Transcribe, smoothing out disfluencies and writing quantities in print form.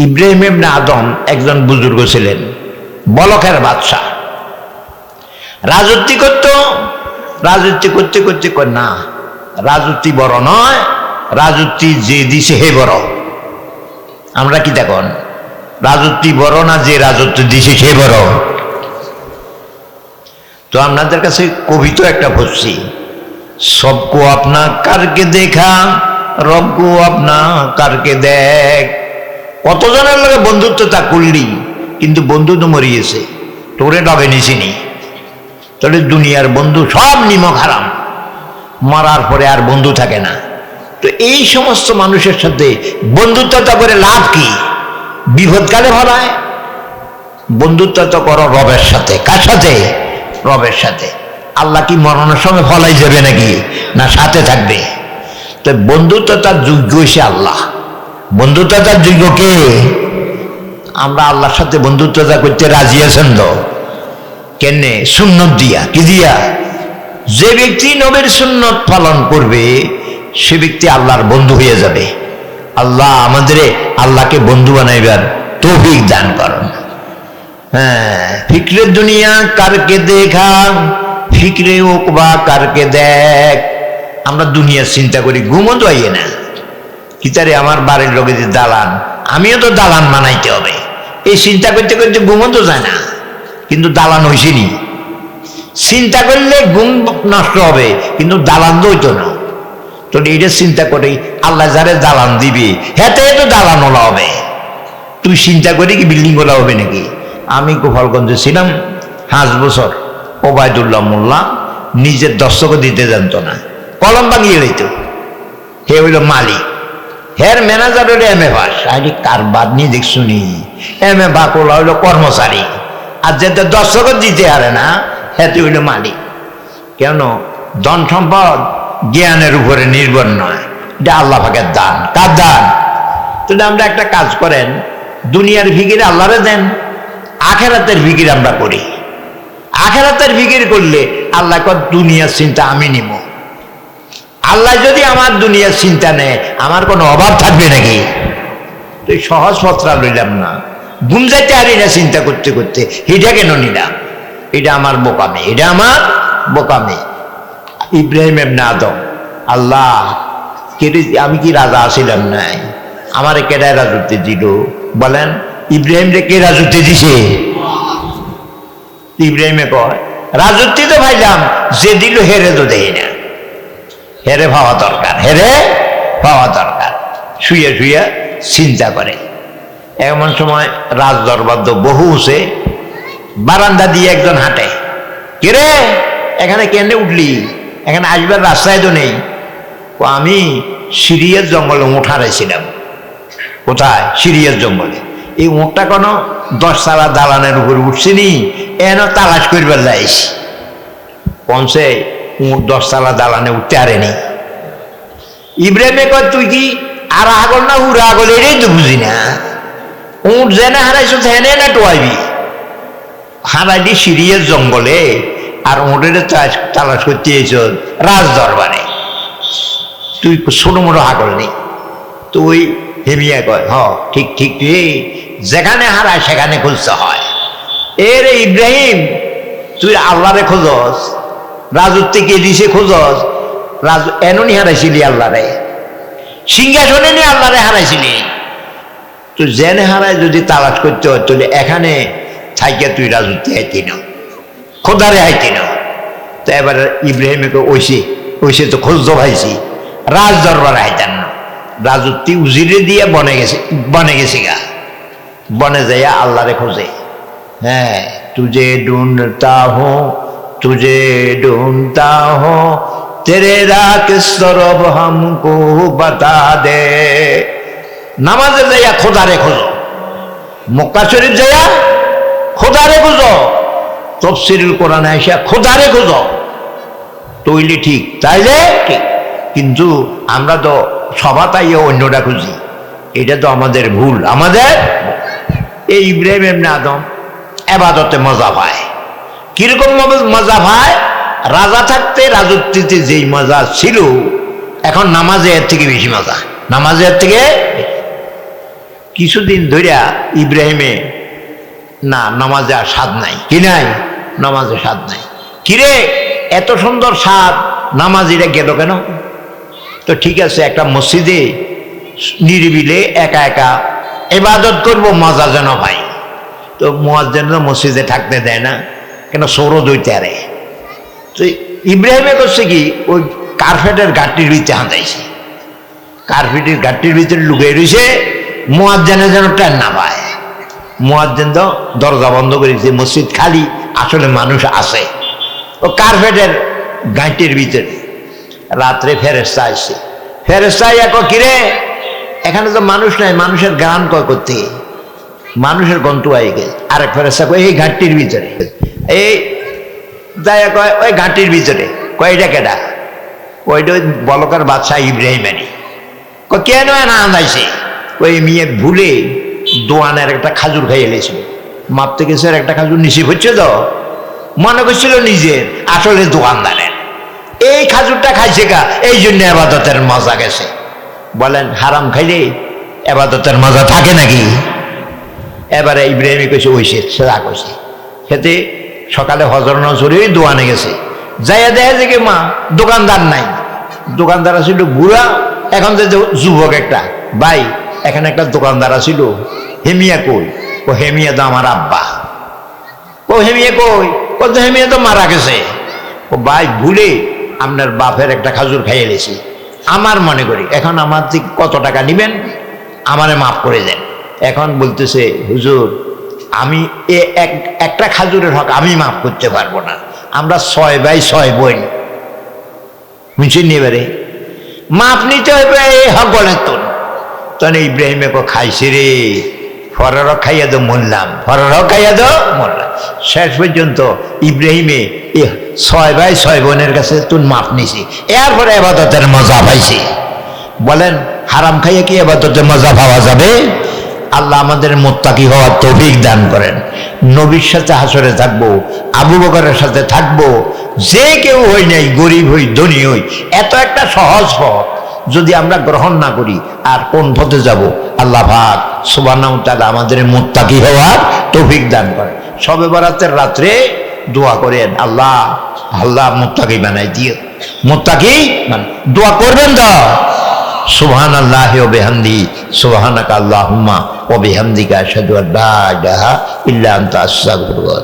ইব্রাহিম ইবনে আদম একজন বুজুর্গ ছিলেন, বলকের বাদশাহ। রাজত্ব করত, রাজত্ব করতে করতে কয় না, রাজত্ব বড় নয়, রাজত্ব যে দিছে হে বড়। আমরা কি দেখুন, রাজত্ব বড় না, যে রাজত্ব দিছে সে বড়। তো আপনাদের কাছে কবিতা একটা পড়ছি, সবকো আপনা কারকে দেখা রবকো আপনা কারকে দেখ। কতজনের লগে বন্ধুত্ব তা করলি, কিন্তু বন্ধু তো মরিয়েছে, তোরে ডগে নিছিনি। তাহলে দুনিয়ার বন্ধু সব নিমক হারাম, মরার পরে আর বন্ধু থাকে না। তো এই সমস্ত মানুষের সাথে বন্ধুত্বতা করে লাভ কি? বিপদকালে ভরায়। বন্ধুত্ব করো রবের সাথে। কার সাথে? রবের সাথে। আল্লাহ কি মরণের সময় ফলাই যাবে নাকি? না, সাথে থাকবে। তো বন্ধুত্বতার যোগ্য হইছে আল্লাহ। বন্ধুত্বতার যোগ্য কে? আমরা আল্লাহর সাথে বন্ধুত্বতা করতে রাজি আছেন তো? কেনে? সুন্নত দিয়া। কি দিয়া? যে ব্যক্তি নবীর সুন্নত পালন করবে সে ব্যক্তি আল্লাহর বন্ধু হয়ে যাবে। আল্লাহ আমাদের আল্লাহকে বন্ধু বানাইবার তৌফিক দান করুন। হ্যাঁ, ফিক্রে দুনিয়া কারকে দেখা, ফিক্রে ওকবা কারকে দেখ। আমরা দুনিয়ার চিন্তা করি, ঘুমও তো আইয়ে না। কিতারে আমার বাড়ির লোকে যে দালান, আমিও তো দালান বানাইতে হবে। এই চিন্তা করতে করতে ঘুমও তো যায় না, কিন্তু দালান হইসিনি। চিন্তা করলে ঘুম নষ্ট হবে, কিন্তু দালান তো হইতো না। তো এইটা চিন্তা করে আল্লাহ যারে দালান দিবি, হেতে তো দালান ওলা হবে। তুই চিন্তা করি কি বিল্ডিং ওলা হবে নাকি? আমি গোপালগঞ্জে ছিলাম 5 বছর। ওবায়দুল্লাহ মোল্লা নিজের দর্শক দিতে জানতো না, কলম ভাঙিয়ে লইতো। হে হইল মালিক, হের ম্যানেজার হইল এম এ পাস। আরে কারবার নিয়ে দেখছু নি? এম এ বাকলা হইল কর্মচারী, আর যেতে দর্শক দিতে পারে না হেতে হইল মালিক। কেন? ধন সম্পদ জ্ঞানের উপরে নির্ভর নয়, এটা আল্লাহ পাকের দান। কার দান? তাহলে আমরা একটা কাজ করেন, দুনিয়ার ফিকির আল্লাহরে দেন, আখেরাতের ফিকির আমরা করি। আখেরাতের ফিকির করলে আল্লাহ কর দুনিয়ার চিন্তা আমি নিব। আল্লাহ যদি আমার দুনিয়ার চিন্তা নেয়, আমার কোনো অভাব থাকবে নাকি? তুই সহজ পত্রা লইলাম না, ঘুম যাইতে হারি না চিন্তা করতে করতে। এটা কেন নিলাম? এটা আমার বোকামে, এটা আমার বোকামে। ইব্রাহিম ইবনে আদম, আল্লাহ আমি কি রাজা আছিলাম নাই? আমার কেডায় রাজত্ব দিল বলেন? ইব্রাহিম রে কে রাজত্ব দিছে? ইব্রাহিমে কয় রাজত্ব তো ভাইলাম, যে দিল হেরে তো দেই না। হেরে পাওয়া দরকার, হেরে পাওয়া দরকার। শুয়ে শুয়ে চিন্তা করে। এমন সময় রাজ দরবার তো বহু উঠে, বারান্দা দিয়ে একজন হাঁটে। কে রে, এখানে কেন উঠলি? এখানে আসবার রাস্তায় তো নেই। আমি সিরিয়ার জঙ্গলে উঠ হারাইছিলাম। কোথায়? সিরিয়ার জঙ্গলে। এই উঠটা কোনো 10 তলা দালানের উপর উঠছিনি, এন তালাশ করবার যাইস। পৌঁছে উঠ 10 তলা দালানে উঠতে হারেনি। ইব্রাহিমে কয় তুই কি আর আগল না উড়া আগল? এটাই তো বুঝি না। উঠ জেনে হারাইছ হেনে না টোয়াইবি? হারাইলি সিরিয়ার জঙ্গলে, আর উঠের তালাশ করতে এস রাজ দরবারে। তুই ছোট মোটো হাগল নেই। তুই হেমিয়া কয় হ ঠিক ঠিক, যেখানে হারায় সেখানে খুঁজতে হয়। এরে ইব্রাহিম, তুই আল্লাহরে খোঁজস, রাজত্বে কে দিছে খোঁজস? এননি হারাইছিলি আল্লাহরে, সিংহাসনে নিয়ে আল্লাহরে হারাইছিলি। তুই জেনে হারায় যদি তালাশ করতে হয়, তাহলে এখানে থাইকে তুই রাজত্বে হাইতি না, খোদারে হাইতি না। তো এবার ইব্রাহিমকে ওইসে তো খোঁজ ভাইছি, রাজ দরবার হাইতেন না। রাজত্বী উজিরে দিয়ে বনে গেছে গা। বনে যাইয়া আল্লাহরে খোঁজে। হ্যাঁ, তুঝে ঢুঁढता हूँ तेरे राह किस तरफ हमको बता दे। নামাজে যাইয়া খোদারে খোঁজো, মক্কা শরীফ যাইয়া খোদারে খোঁজো, তাফসীরুল কোরআনে আইসা খোদারে খোঁজো, তৈলি ঠিক তাইলে ঠিক। কিন্তু আমরা তো সভা তাইয়া অন্যটা খুঁজি, এটা তো আমাদের ভুল। আমাদের এই ইব্রাহিম ইবনে আদম এবাদতে মজা পায়। কিরকম মজা পায়? রাজা থাকতে রাজত্বতে যেই মজা ছিল, এখন নামাজে এর থেকে বেশি মজা। নামাজের থেকে কিছুদিন ধরিয়া ইব্রাহিমে না নামাজে আর স্বাদ নাই, কি নাই, নামাজে স্বাদ নাই। কিরে এত সুন্দর স্বাদ, নামাজিরা গেল কেন? তো ঠিক আছে, একটা মসজিদে নিরিবিলে একা একা ইবাদত করব, মজা যেন ভাই। তো মুয়াজ্জিন মসজিদে থাকতে দেয় না, কেন সৌর দইতে আরে। তো ইব্রাহিমে করছে কি, ওই কার্পেটের গাঁটটির ভিতরে হাঁটাইছে, কার্পেটের গাঁটটির ভিতরে লুকিয়ে রয়েছে, মুয়াজ্জিনে যেন টান না পায়। মুয়াজ্জিন তো দরজা বন্ধ করেছে, মসজিদ খালি, আসলে মানুষ আছে। ও কার্পেটের গাঁটির ভিতরে রাত্রে ফেরেশতা আসছে, ফেরেশতা এক কিরে এখানে তো মানুষ নাই, মানুষের গান কয় করতে, মানুষের গন্তু আই গেছে। আরেক ফেরেশতা কয় এই ঘাটটির ভিতরে, এই যাই কয় ওই ঘাটটির ভিতরে, কয়টা কেডা, ওইটা ওই বলকার বাদশাহ ইব্রাহিম আলী। কেন না আন্দাইছে, ওই মেয়ে ভুলে দোয়ানের একটা খাজুর খাইয়ে এলেছিল, মাপতে গেছে একটা খাজুর নিশি হচ্ছে, তো মনে করছিল নিজের, আসলে দোকানদারের। এই খাজুরটা খাইছে কা, এই জন্য আবাদতের মজা গেছে। বলেন হারাম খাইলে আবাদতের মজা থাকে নাকি? এবারে ইব্রাহিম কইছে ওইসে সেরা কইছে, সেতে সকালে হজর নজরে দোকানে গেছে, যাইয়া দেখা যে মা দোকানদার নাই। দোকানদার ছিল বুড়া, এখন যে যুবক একটা, ভাই এখানে একটা দোকানদার ছিল, হেমিয়া কই? ও হেমিয়া তো আমার আব্বা। ও হেমিয়া কই? ও তো হেমিয়া তো মারা গেছে। ও ভাই ভুলে আপনার বাপের একটা খাজুর খাইয়ে লেছি, আমার মনে করি এখন আমার দিক কত টাকা নেবেন, আমারে মাফ করে দেন। এখন বলতেছে হুজুর আমি একটা খাজুরের হক আমি মাফ করতে পারবো না, আমরা 6 ভাই 6 বোন, বুঝছেন এবারে মাপ নিতে হবে এই হক গণের তোর। তখন ইব্রাহিমে খাইছে রে, ফরার খাইয়া দো মরলাম, ফরার খাইয়া দো মরলাম। শেষ পর্যন্ত ইব্রাহিমে 6 ভাই 6 বোনের কাছে তুই মাপ নিছি, এরপরে আবাদতের মজা পাইছি। বলেন হারাম খাইয়া কি আবাদতের মজা পাওয়া যাবে? আল্লাহ আমাদের মুত্তাকি হওয়ার তৌফিক দান করেন। নবীর সাথে হাসরে থাকবো, আবু বকরের সাথে থাকবো, যে কেউ হই নাই, গরিব হই ধনী হই, এত একটা সহজ পথ যদি আমরা গ্রহণ না করি, আর কোন পথে যাব? আল্লাহ পাক সুবহানাহু ওয়া তাআলা আমাদের মুত্তাকি হওয়ার তৌফিক দান করেন। শবে বরাতের রাত্রে দোয়া করেন, আল্লাহ আল্লাহ মুত্তাকি বানাই দিও, মুত্তাকি দোয়া করবেন তো। সুবহানাল্লাহি ওয়া বিহামদিহি সুবহানাকা আল্লাহুম্মা ওয়া বিহামদিকা আশহাদু আল্লা ইলাহা ইল্লা আনতা আস্তাগফিরুকা।